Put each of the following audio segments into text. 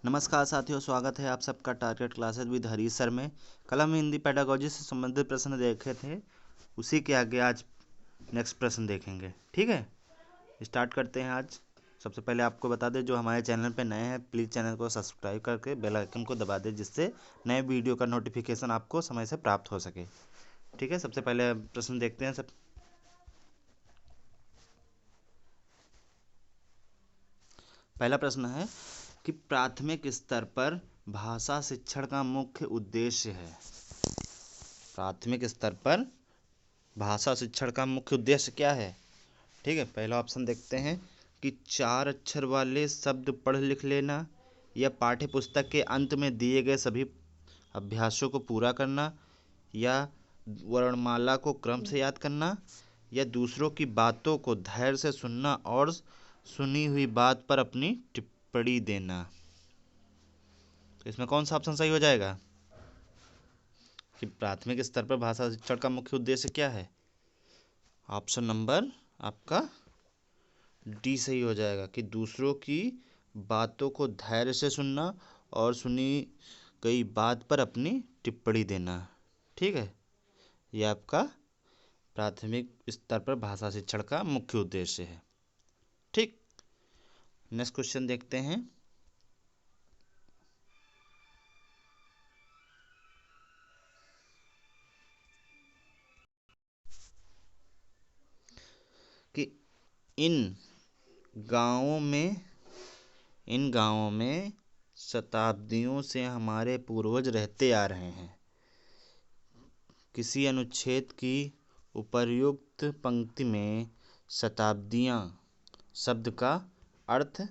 नमस्कार साथियों, स्वागत है आप सबका target classes with Harish sir में। कल हम हिंदी पेडागोजी से संबंधित प्रश्न देखे थे, उसी के आगे आज नेक्स्ट प्रश्न देखेंगे। ठीक है, स्टार्ट करते हैं आज। सबसे पहले आपको बता दें, जो हमारे चैनल पे नए हैं प्लीज़ चैनल को सब्सक्राइब करके बेल आइकन को दबा दें, जिससे नए वीडियो का नोटिफिकेशन आपको समय से प्राप्त हो सके। ठीक है, सबसे पहले प्रश्न देखते हैं। पहला प्रश्न है कि प्राथमिक स्तर पर भाषा शिक्षण का मुख्य उद्देश्य है। प्राथमिक स्तर पर भाषा शिक्षण का मुख्य उद्देश्य क्या है? ठीक है, पहला ऑप्शन देखते हैं कि 4 अक्षर वाले शब्द पढ़ लिख लेना, या पाठ्य पुस्तक के अंत में दिए गए सभी अभ्यासों को पूरा करना, या वर्णमाला को क्रम से याद करना, या दूसरों की बातों को धैर्य से सुनना और सुनी हुई बात पर अपनी टिप्पणी देना। तो इसमें कौन सा ऑप्शन सही हो जाएगा कि प्राथमिक स्तर पर भाषा शिक्षण का मुख्य उद्देश्य क्या है? ऑप्शन नंबर आपका डी सही हो जाएगा कि दूसरों की बातों को धैर्य से सुनना और सुनी गई बात पर अपनी टिप्पणी देना। ठीक है, यह आपका प्राथमिक स्तर पर भाषा शिक्षण का मुख्य उद्देश्य है। ठीक, नेक्स्ट क्वेश्चन देखते हैं कि इन गांवों में शताब्दियों से हमारे पूर्वज रहते आ रहे हैं। किसी अनुच्छेद की उपर्युक्त पंक्ति में शताब्दियां शब्द का अर्थ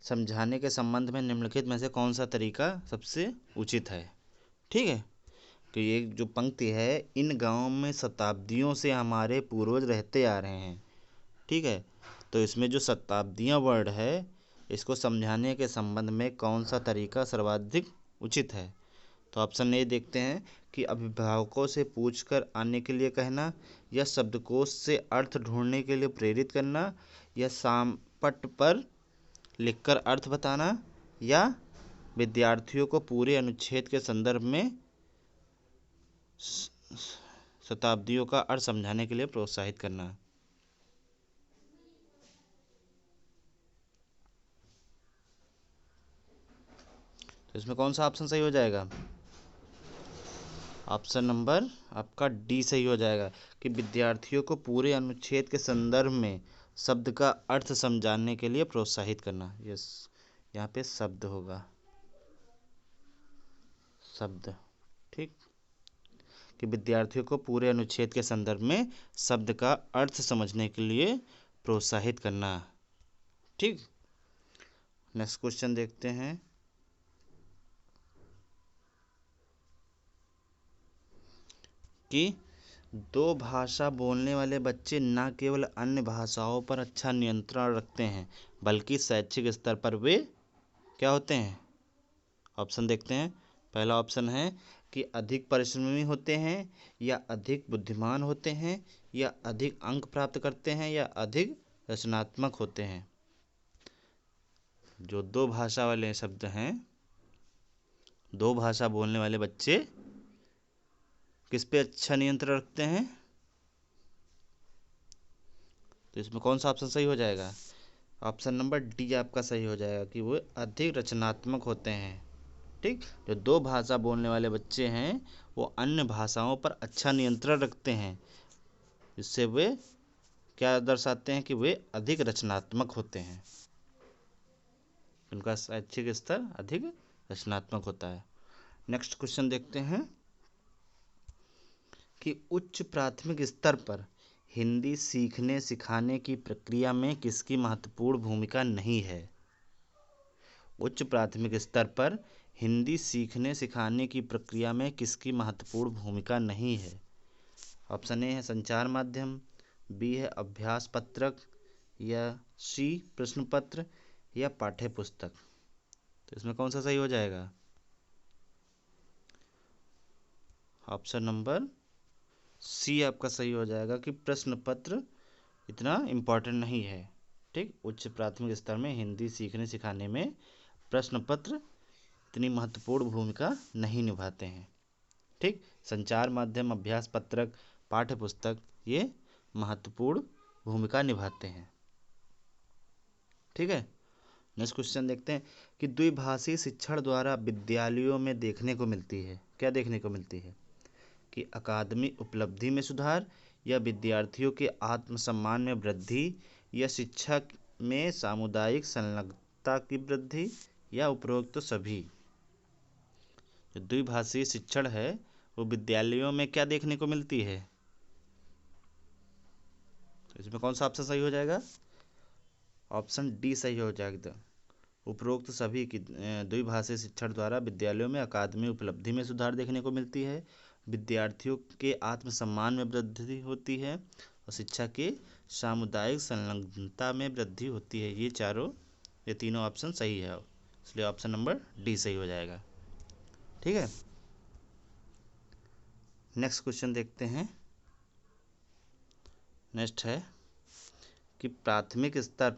समझाने के संबंध में निम्नलिखित में से कौन सा तरीका सबसे उचित है? ठीक है, तो ये जो पंक्ति है, इन गांवों में शताब्दियों से हमारे पूर्वज रहते आ रहे हैं। ठीक है, तो इसमें जो शताब्दियां वर्ड है, इसको समझाने के संबंध में कौन सा तरीका सर्वाधिक उचित है? तो ऑप्शन ए देखते हैं कि अभिभावकों से पूछकर आने के लिए कहना, या शब्दकोश से अर्थ ढूंढने के लिए प्रेरित करना, या सामपट पर लिखकर अर्थ बताना, या विद्यार्थियों को पूरे अनुच्छेद के संदर्भ में शताब्दियों का अर्थ समझाने के लिए प्रोत्साहित करना। तो इसमें कौन सा ऑप्शन सही हो जाएगा? ऑप्शन नंबर आपका डी सही हो जाएगा कि विद्यार्थियों को पूरे अनुच्छेद के संदर्भ में शब्द का अर्थ समझाने के लिए प्रोत्साहित करना। यस, यहाँ पे शब्द होगा, शब्द। ठीक, कि विद्यार्थियों को पूरे अनुच्छेद के संदर्भ में शब्द का अर्थ समझने के लिए प्रोत्साहित करना। ठीक, नेक्स्ट क्वेश्चन देखते हैं कि दो भाषा बोलने वाले बच्चे न केवल अन्य भाषाओं पर अच्छा नियंत्रण रखते हैं, बल्कि शैक्षिक स्तर पर वे क्या होते हैं? ऑप्शन देखते हैं। पहला ऑप्शन है कि अधिक परिश्रमी होते हैं, या अधिक बुद्धिमान होते हैं, या अधिक अंक प्राप्त करते हैं, या अधिक रचनात्मक होते हैं। जो दो भाषा वाले शब्द हैं, दो भाषा बोलने वाले बच्चे किस पे अच्छा नियंत्रण रखते हैं? तो इसमें कौन सा ऑप्शन सही हो जाएगा? ऑप्शन नंबर डी आपका सही हो जाएगा कि वो अधिक रचनात्मक होते हैं। ठीक, जो दो भाषा बोलने वाले बच्चे हैं वो अन्य भाषाओं पर अच्छा नियंत्रण रखते हैं, इससे वे क्या दर्शाते हैं कि वे अधिक रचनात्मक होते हैं, उनका शैक्षिक स्तर अधिक रचनात्मक होता है। नेक्स्ट क्वेश्चन देखते हैं कि उच्च प्राथमिक स्तर पर हिंदी सीखने सिखाने की प्रक्रिया में किसकी महत्वपूर्ण भूमिका नहीं है? उच्च प्राथमिक स्तर पर हिंदी सीखने सिखाने की प्रक्रिया में किसकी महत्वपूर्ण भूमिका नहीं है? ऑप्शन ए है संचार माध्यम, बी है अभ्यास पत्रक, या सी प्रश्न पत्र, या पाठ्य पुस्तक। तो इसमें कौन सा सही हो जाएगा? ऑप्शन नंबर सी आपका सही हो जाएगा कि प्रश्न पत्र इतना इम्पोर्टेंट नहीं है। ठीक, उच्च प्राथमिक स्तर में हिंदी सीखने सिखाने में प्रश्न पत्र इतनी महत्वपूर्ण भूमिका नहीं निभाते हैं। ठीक, संचार माध्यम, अभ्यास पत्रक, पाठ्य पुस्तक ये महत्वपूर्ण भूमिका निभाते हैं। ठीक है, नेक्स्ट क्वेश्चन देखते हैं कि द्विभाषी शिक्षण द्वारा विद्यालयों में देखने को मिलती है, क्या देखने को मिलती है कि अकादमिक उपलब्धि में सुधार, या विद्यार्थियों के आत्मसम्मान में वृद्धि, या शिक्षा में सामुदायिक संलग्नता की वृद्धि, या उपरोक्त तो सभी। जो द्विभाषी शिक्षण है वो विद्यालयों में क्या देखने को मिलती है, तो इसमें कौन सा ऑप्शन सही हो जाएगा? ऑप्शन डी सही हो जाएगा। उपरोक्त सभी की द्विभाषी शिक्षण द्वारा विद्यालयों में अकादमिक उपलब्धि में सुधार देखने को मिलती है, विद्यार्थियों के आत्मसम्मान में वृद्धि होती है, और शिक्षा के सामुदायिक संलग्नता में वृद्धि होती है। ये तीनों ऑप्शन सही है, इसलिए ऑप्शन नंबर डी सही हो जाएगा। ठीक है, नेक्स्ट क्वेश्चन देखते हैं। नेक्स्ट है कि प्राथमिक स्तर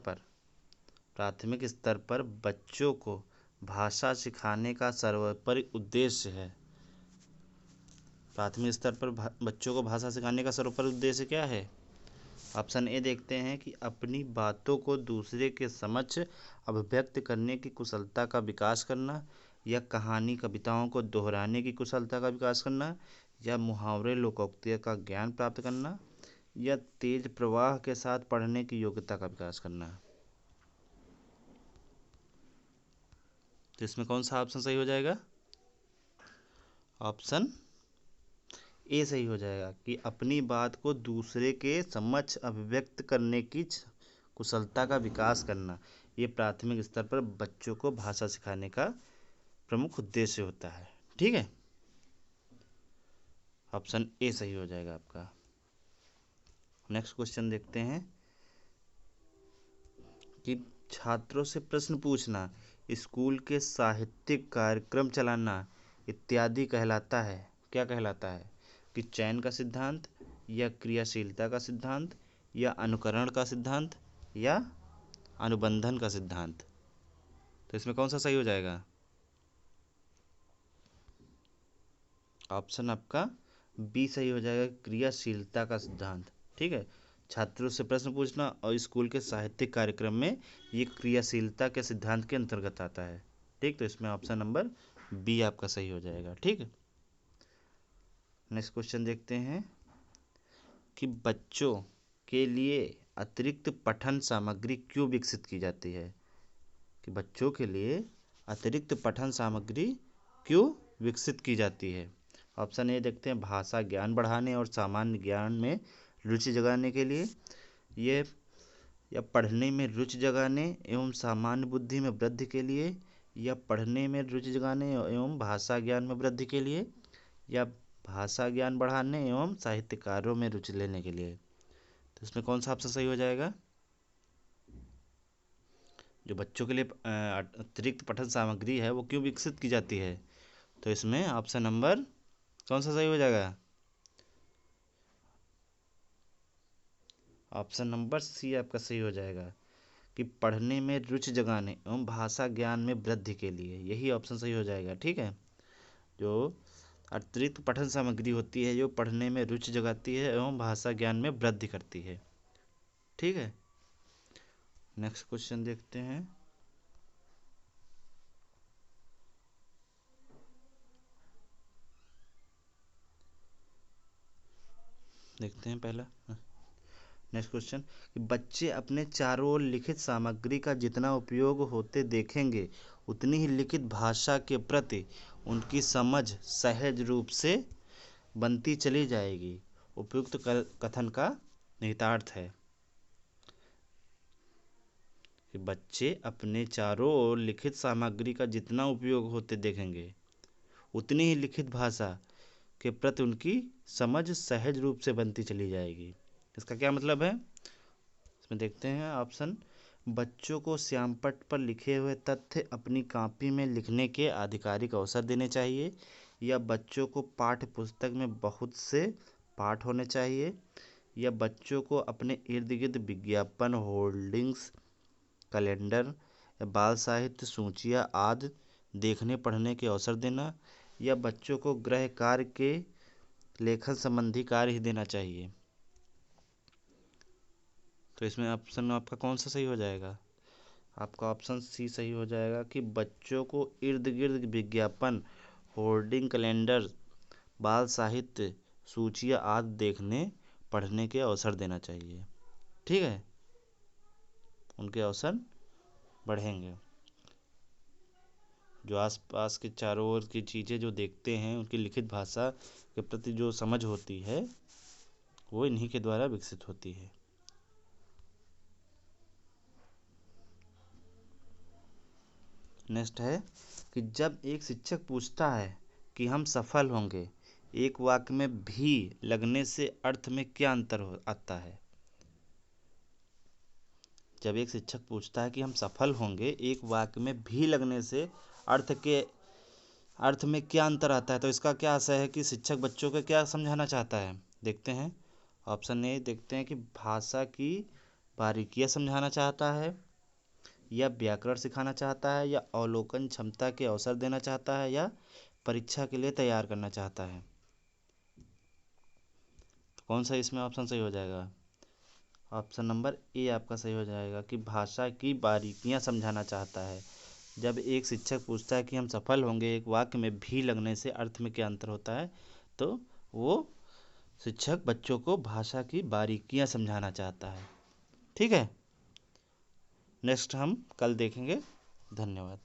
पर बच्चों को भाषा सिखाने का सर्वोपरि उद्देश्य है। प्राथमिक स्तर पर बच्चों को भाषा सिखाने का सर्वोपरि उद्देश्य क्या है? ऑप्शन ए देखते हैं कि अपनी बातों को दूसरे के समक्ष अभिव्यक्त करने की कुशलता का विकास करना, या कहानी कविताओं को दोहराने की कुशलता का विकास करना, या मुहावरे लोकोक्तियों का ज्ञान प्राप्त करना, या तेज प्रवाह के साथ पढ़ने की योग्यता का विकास करना। तो इसमें कौन सा ऑप्शन सही हो जाएगा? ऑप्शन ए सही हो जाएगा कि अपनी बात को दूसरे के समक्ष अभिव्यक्त करने की कुशलता का विकास करना, ये प्राथमिक स्तर पर बच्चों को भाषा सिखाने का प्रमुख उद्देश्य होता है। ठीक है, ऑप्शन ए सही हो जाएगा आपका। नेक्स्ट क्वेश्चन देखते हैं कि छात्रों से प्रश्न पूछना, स्कूल के साहित्यिक कार्यक्रम चलाना इत्यादि कहलाता है, क्या कहलाता है? कि चयन का सिद्धांत, या क्रियाशीलता का सिद्धांत, या अनुकरण का सिद्धांत, या अनुबंधन का सिद्धांत। तो इसमें कौन सा सही हो जाएगा? ऑप्शन आपका बी सही हो जाएगा, क्रियाशीलता का सिद्धांत। ठीक है, छात्रों से प्रश्न पूछना और स्कूल के साहित्यिक कार्यक्रम में ये क्रियाशीलता के सिद्धांत के अंतर्गत आता है। ठीक, तो इसमें ऑप्शन नंबर बी आपका सही हो जाएगा। ठीक है, नेक्स्ट क्वेश्चन देखते हैं कि बच्चों के लिए अतिरिक्त पठन सामग्री क्यों विकसित की जाती है? कि बच्चों के लिए अतिरिक्त पठन सामग्री क्यों विकसित की जाती है? ऑप्शन ए देखते हैं, भाषा ज्ञान बढ़ाने और सामान्य ज्ञान में रुचि जगाने के लिए, ये या पढ़ने में रुचि जगाने एवं सामान्य बुद्धि में वृद्धि के लिए, या पढ़ने में रुचि जगाने एवं भाषा ज्ञान में वृद्धि के लिए, या भाषा ज्ञान बढ़ाने एवं साहित्य कार्यों में रुचि लेने के लिए। तो इसमें कौन सा ऑप्शन सही हो जाएगा? जो बच्चों के लिए अतिरिक्त पठन सामग्री है वो क्यों विकसित की जाती है? तो इसमें ऑप्शन नंबर कौन सा सही हो जाएगा? ऑप्शन नंबर सी आपका सही हो जाएगा कि पढ़ने में रुचि जगाने एवं भाषा ज्ञान में वृद्धि के लिए, यही ऑप्शन सही हो जाएगा। ठीक है, जो अतिरिक्त पठन सामग्री होती है जो पढ़ने में रुचि जगाती है एवं भाषा ज्ञान में वृद्धि करती है। ठीक है, नेक्स्ट क्वेश्चन देखते हैं। पहला नेक्स्ट क्वेश्चन कि बच्चे अपने चारों ओर लिखित सामग्री का जितना उपयोग होते देखेंगे उतनी ही लिखित भाषा के प्रति उनकी समझ सहज रूप से बनती चली जाएगी। उपयुक्त कथन का निहितार्थ है कि बच्चे अपने चारों ओर लिखित सामग्री का जितना उपयोग होते देखेंगे उतनी ही लिखित भाषा के प्रति उनकी समझ सहज रूप से बनती चली जाएगी। इसका क्या मतलब है? इसमें देखते हैं ऑप्शन, बच्चों को श्यामपट्ट पर लिखे हुए तथ्य अपनी कॉपी में लिखने के आधिकारिक अवसर देने चाहिए, या बच्चों को पाठ्य पुस्तक में बहुत से पाठ होने चाहिए, या बच्चों को अपने इर्द गिर्द विज्ञापन, होर्डिंग्स, कैलेंडर या बाल साहित्य, सूचियाँ आदि देखने पढ़ने के अवसर देना, या बच्चों को गृह कार्य के लेखन संबंधी कार्य ही देना चाहिए। तो इसमें ऑप्शन आपका कौन सा सही हो जाएगा? आपका ऑप्शन सी सही हो जाएगा कि बच्चों को इर्द गिर्द विज्ञापन, होर्डिंग, कैलेंडर, बाल साहित्य, सूचियाँ आदि देखने पढ़ने के अवसर देना चाहिए। ठीक है, उनके अवसर बढ़ेंगे। जो आसपास के चारों ओर की चीज़ें जो देखते हैं, उनकी लिखित भाषा के प्रति जो समझ होती है वो इन्हीं के द्वारा विकसित होती है। नेक्स्ट है कि जब एक शिक्षक पूछता है कि हम सफल होंगे, एक वाक्य में भी लगने से अर्थ में क्या अंतर आता है? जब एक शिक्षक पूछता है कि हम सफल होंगे, एक वाक्य में भी लगने से अर्थ में क्या अंतर आता है, तो इसका क्या आशय है कि शिक्षक बच्चों को क्या समझाना चाहता है? देखते हैं। ऑप्शन ए देखते हैं कि भाषा की बारीकियां समझाना चाहता है, या व्याकरण सिखाना चाहता है, या अवलोकन क्षमता के अवसर देना चाहता है, या परीक्षा के लिए तैयार करना चाहता है। तो कौन सा इसमें ऑप्शन सही हो जाएगा? ऑप्शन नंबर ए आपका सही हो जाएगा कि भाषा की बारीकियां समझाना चाहता है। जब एक शिक्षक पूछता है कि हम सफल होंगे, एक वाक्य में भी लगने से अर्थ में क्या अंतर होता है, तो वो शिक्षक बच्चों को भाषा की बारीकियां समझाना चाहता है। ठीक है, नेक्स्ट हम कल देखेंगे। धन्यवाद।